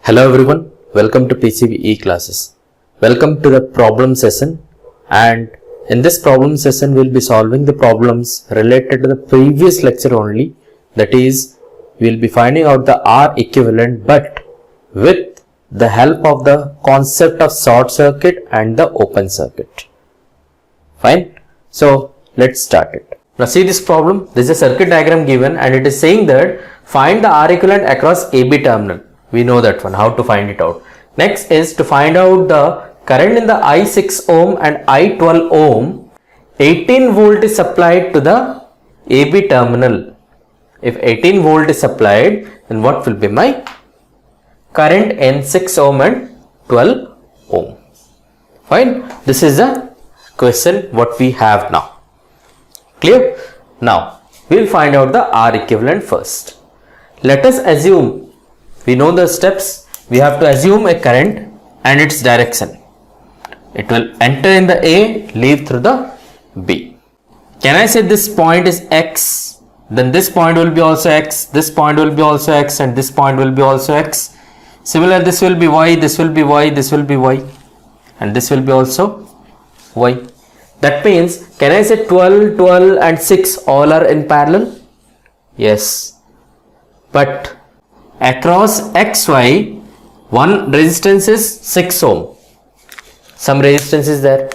Hello everyone, welcome to PCB classes. Welcome to the problem session, and in this problem session we'll be solving the problems related to the previous lecture only. That is, we'll be finding out the R equivalent but with the help of the concept of short circuit and the open circuit. Fine. So let's start it. Now see this problem. This is a circuit diagram given and it is saying that find the R equivalent across AB terminal. We know that one, how to find it out. Next is to find out the current in the I6 ohm and I12 ohm. 18 volt is supplied to the AB terminal. If 18 volt is supplied, then what will be my current in 6 ohm and 12 ohm? Fine. This is the question what we have now. Clear? Now, we will find out the R equivalent first. Let us assume, we know the steps, we have to assume a current and its direction. It will enter in the A, leave through the B. Can I say this point is X, then this point will be also X, this point will be also X, and this point will be also X. Similar, this will be Y, this will be Y, this will be Y, and this will be also Y. That means, can I say 12, 12 and 6 all are in parallel? Yes. But across XY, one resistance is 6 ohm. Some resistance is there.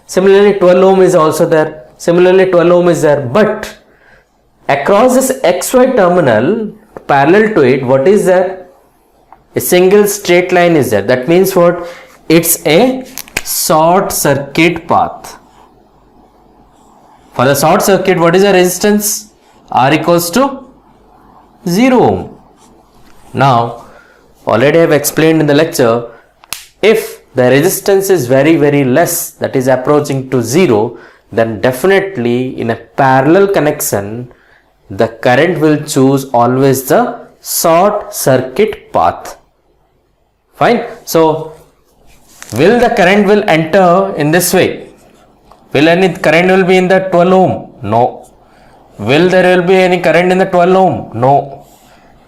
Similarly, 12 ohm is also there. Similarly, 12 ohm is there. But across this XY terminal, parallel to it, what is there? A single straight line is there. That means what? It's a short circuit path. For the short circuit, what is the resistance? R equals to 0 ohm. Now, already I have explained in the lecture, if the resistance is very less, that is approaching to 0, then definitely in a parallel connection, the current will choose always the short circuit path. Fine. So, will the current will enter in this way? Will any current will be in the 12 ohm? No. Will there will be any current in the 12 ohm? No.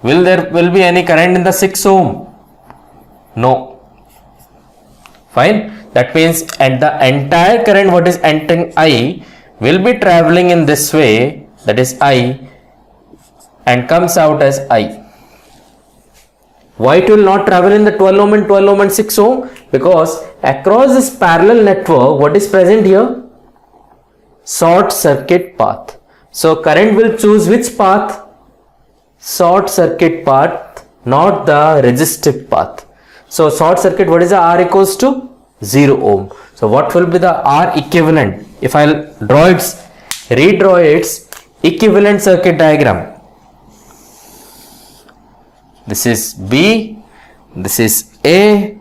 Will there will be any current in the 6 ohm? No. Fine. That means and the entire current what is entering I will be traveling in this way, that is I, and comes out as I. Why it will not travel in the 12 ohm and 12 ohm and 6 ohm? Because across this parallel network, what is present here? Short circuit path. So current will choose which path? Short circuit path, not the resistive path. So short circuit, what is the R equals to? 0 ohm. So what will be the R equivalent? If I will redraw its equivalent circuit diagram. This is B, this is A,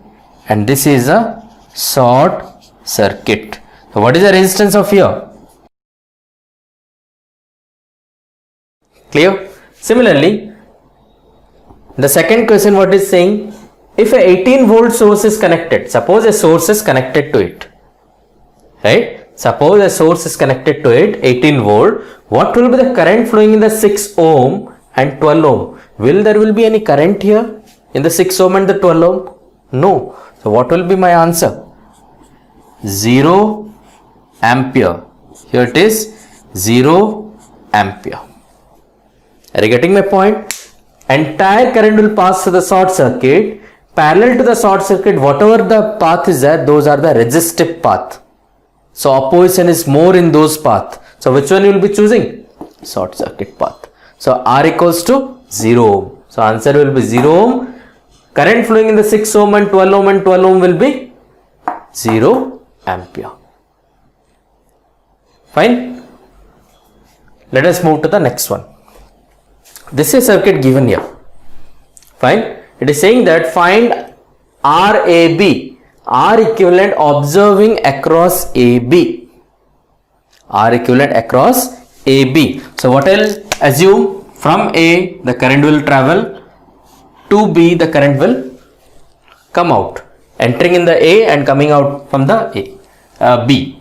and this is a short circuit. So what is the resistance of here? Clear? Similarly, the second question what is saying, if a 18 volt source is connected, suppose a source is connected to it, right? Suppose a source is connected to it, 18 volt, what will be the current flowing in the 6 ohm and 12 ohm? Will there will be any current here in the 6 ohm and the 12 ohm? No. So what will be my answer? 0 ampere. Here it is 0 ampere. Are you getting my point? Entire current will pass through the short circuit. Parallel to the short circuit, whatever the path is there, those are the resistive path. So opposition is more in those path. So which one you will be choosing? Short circuit path. So R equals to 0 ohm. So answer will be 0 ohm. Current flowing in the 6 ohm and 12 ohm and 12 ohm will be 0 ampere. Fine. Let us move to the next one. This is a circuit given here. Fine. It is saying that find RAB, R equivalent observing across AB. R equivalent across AB. So what I'll assume, from A the current will travel, to B the current will come out, entering in the A and coming out from the B.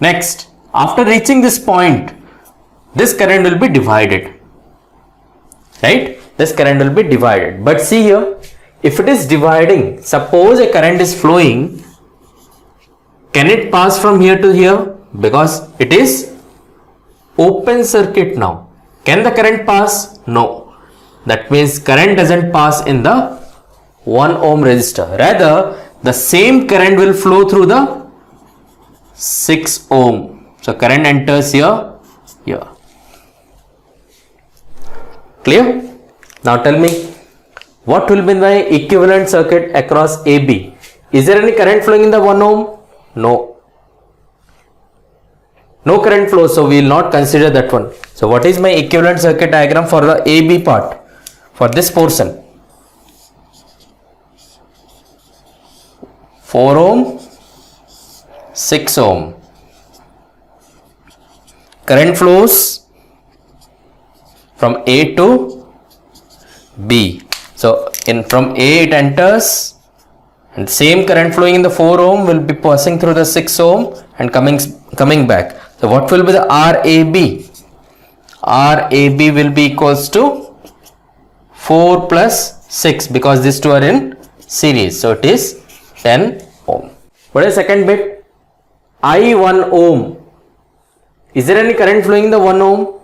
Next, after reaching this point, this current will be divided. Right? This current will be divided. But see here, if it is dividing, suppose a current is flowing, can it pass from here to here? Because it is open circuit now. Can the current pass? No. That means current doesn't pass in the 1 ohm resistor. Rather, the same current will flow through the 6 ohm. So current enters here. Clear? Now tell me, what will be my equivalent circuit across AB? Is there any current flowing in the 1 ohm? No. No current flow, so we will not consider that one. So what is my equivalent circuit diagram for the AB part? For this portion? 4 ohm, 6 ohm. Current flows from A to B. So from A it enters, and same current flowing in the 4 ohm will be passing through the 6 ohm and coming back. So what will be the RAB? RAB will be equals to 4 plus 6 because these two are in series. So it is 10 ohm. What is the second bit? I1 ohm. Is there any current flowing in the 1 ohm?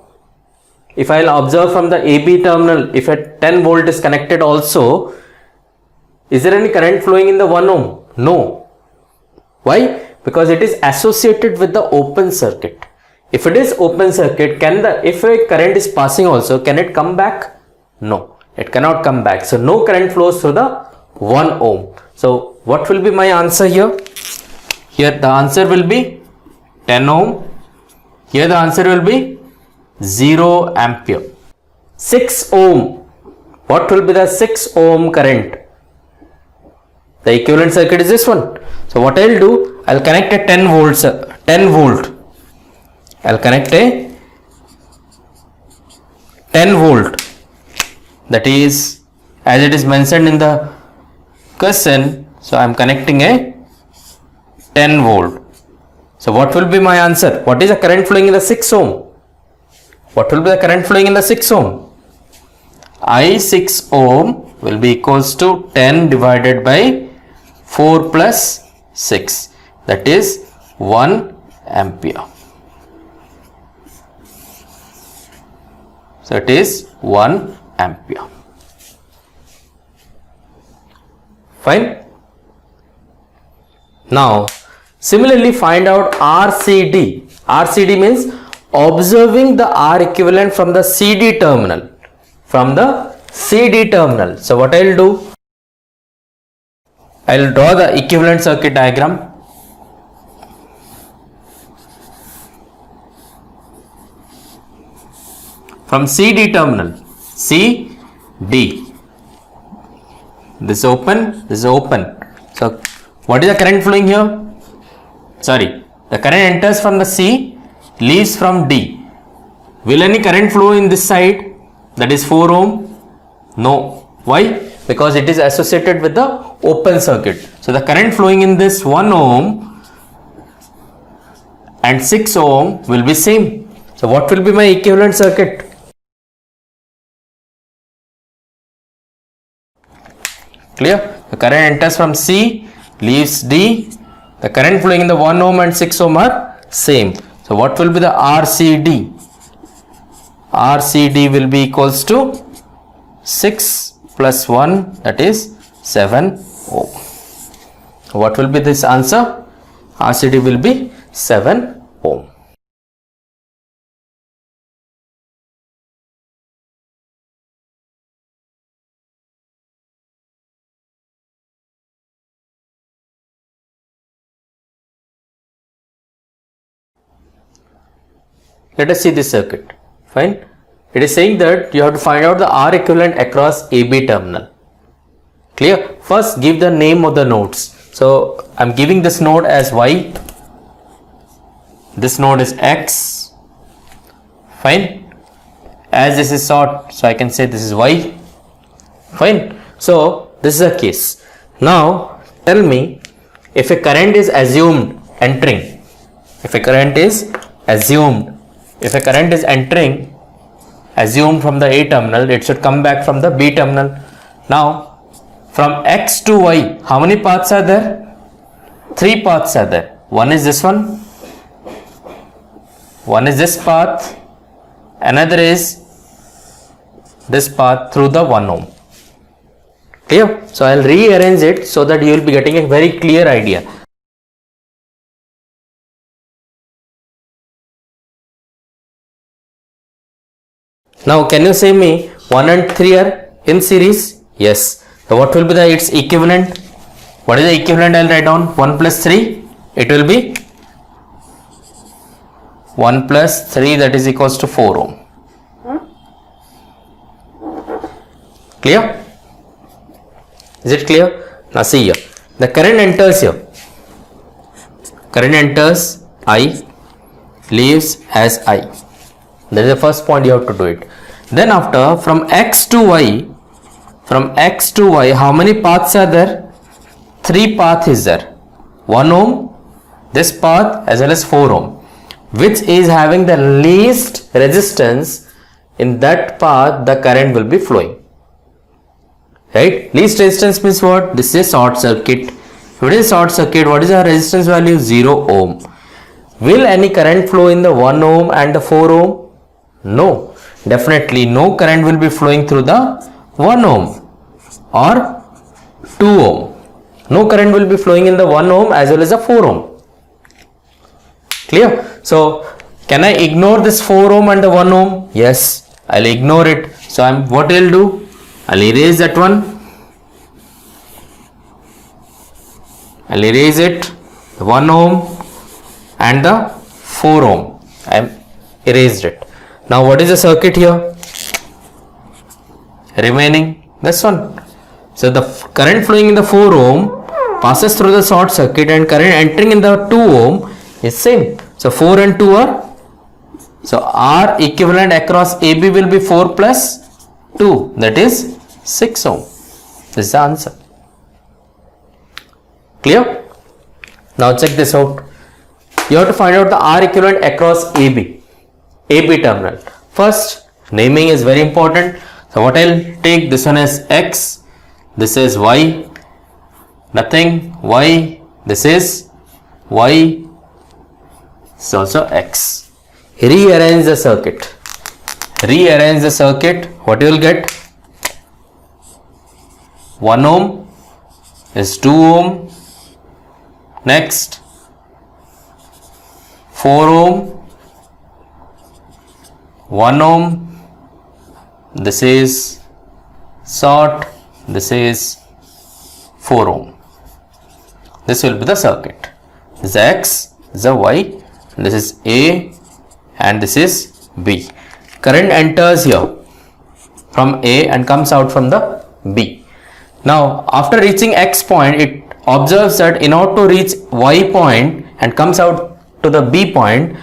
If I will observe from the AB terminal, if a 10 volt is connected also, is there any current flowing in the 1 ohm? No. Why? Because it is associated with the open circuit. If it is open circuit, if a current is passing also, can it come back? No, it cannot come back. So no current flows through the 1 ohm. So what will be my answer here? Here the answer will be 10 ohm. Here the answer will be 0 ampere. 6 ohm. What will be the 6 ohm current? The equivalent circuit is this one. So what I will do, I will connect a 10 volt. I will connect a 10 volt. That is, as it is mentioned in the question, so I am connecting a 10 volt. So what will be my answer? What is the current flowing in the 6 ohm? What will be the current flowing in the 6 ohm? I6 ohm will be equals to 10 divided by 4 plus 6. That is 1 ampere. So it is 1 ampere. Fine. Now similarly find out RCD. RCD means observing the R equivalent from the CD terminal. So what I will do, I will draw the equivalent circuit diagram. From CD terminal, CD, this is open, this is open. So what is the current flowing here? Sorry, the current enters from the C, leaves from D. Will any current flow in this side, that is 4 ohm? No. Why? Because it is associated with the open circuit. So the current flowing in this 1 ohm and 6 ohm will be same. So what will be my equivalent circuit? Clear? The current enters from C, leaves D. The current flowing in the 1 ohm and 6 ohm are same. So what will be the RCD? RCD will be equals to 6 plus 1, that is 7 ohm. What will be this answer? RCD will be 7 ohm. Let us see this circuit. Fine. It is saying that you have to find out the R equivalent across AB terminal. Clear? First give the name of the nodes. So I am giving this node as Y. This node is X. Fine. As this is short, so I can say this is Y. Fine. So this is a case. Now tell me, if a current is assumed entering, assumed from the A terminal, it should come back from the B terminal. Now from x to y, how many paths are there? 3 paths are there. One is this one is this path, another is this path through the 1 ohm. Clear? So I'll rearrange it so that you will be getting a very clear idea. Now can you say me 1 and 3 are in series? Yes. So what will be its equivalent? What is the equivalent? I'll write down 1 plus 3. It will be 1 plus 3, that is equals to 4 ohm. Clear? Is it clear? Now see here. The current enters here. Current enters I, leaves as I. That is the first point you have to do it. Then after, from x to y, how many paths are there? 3 paths is there. 1 ohm, this path as well as 4 ohm. Which is having the least resistance, in that path the current will be flowing. Right? Least resistance means what? This is a short circuit. If it is short circuit, what is our resistance value? 0 ohm. Will any current flow in the 1 ohm and the 4 ohm? No. Definitely no current will be flowing through the 1 ohm or 2 ohm. No current will be flowing in the 1 ohm as well as the 4 ohm. Clear? So can I ignore this 4 ohm and the 1 ohm? Yes, I'll ignore it. So what I'll do? I'll erase that one. I'll erase it. The 1 ohm and the 4 ohm. I erased it. Now what is the circuit here? Remaining this one. So the current flowing in the 4 ohm passes through the short circuit, and current entering in the 2 ohm is same. So 4 and 2 are, so R equivalent across AB will be 4 plus 2, that is 6 ohm. This is the answer. Clear? Now check this out. You have to find out the R equivalent across AB terminal. First, naming is very important. So what I'll take, this one is X, this is Y, nothing, Y, this is Y, this is also X. Rearrange the circuit. Rearrange the circuit. What you will get? 1 ohm is 2 ohm. Next, 4 ohm, 1 ohm. This is short. This is 4 ohm. This will be the circuit. This is X, this is Y, this is A, and this is B. Current enters here from A and comes out from the B. Now after reaching X point, it observes that in order to reach Y point and comes out to the B point,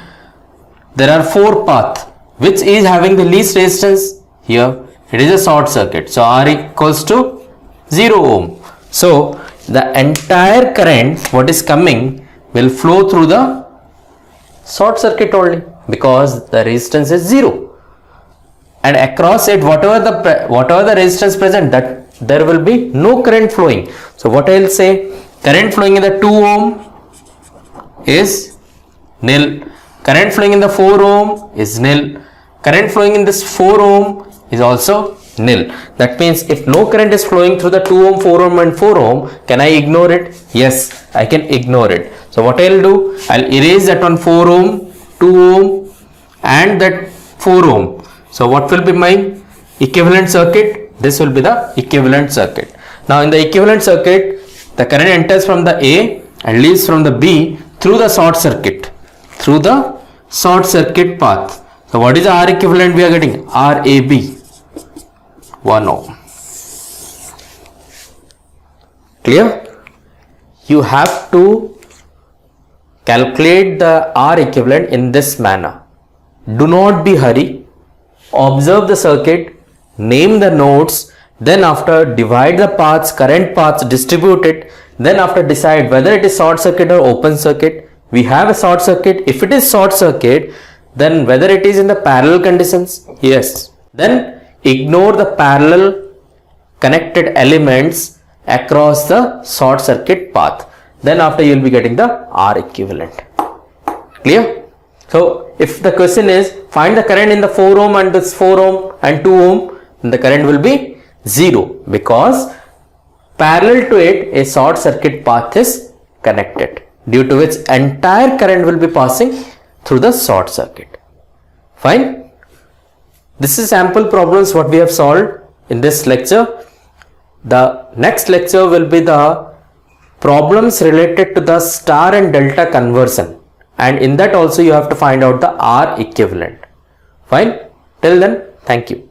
there are 4 paths. Which is having the least resistance? Here it is a short circuit. So R equals to 0 ohm. So the entire current what is coming will flow through the short circuit only, because the resistance is 0, and across it whatever the resistance present, that there will be no current flowing. So what I will say, current flowing in the 2 ohm is nil, current flowing in the 4 ohm is nil, current flowing in this 4 ohm is also nil. That means if no current is flowing through the 2 ohm, 4 ohm and 4 ohm, can I ignore it? Yes, I can ignore it. So what I will do, I will erase that one 4 ohm, 2 ohm and that 4 ohm. So what will be my equivalent circuit? This will be the equivalent circuit. Now in the equivalent circuit, the current enters from the A and leaves from the B through the short circuit, path. So what is the R equivalent we are getting? RAB, 1 ohm. Clear? You have to calculate the R equivalent in this manner. Do not be hurry. Observe the circuit, name the nodes, then after divide the paths, current paths, distribute it, then after decide whether it is short circuit or open circuit. We have a short circuit. If it is short circuit, then whether it is in the parallel conditions, yes, then ignore the parallel connected elements across the short circuit path. Then after you will be getting the R equivalent. Clear? So if the question is find the current in the 4 ohm and this 4 ohm and 2 ohm, then the current will be 0 because parallel to it a short circuit path is connected, due to which entire current will be passing through the short circuit. Fine. This is sample problems what we have solved in this lecture. The next lecture will be the problems related to the star and delta conversion, and in that also you have to find out the R equivalent. Fine. Till then, thank you.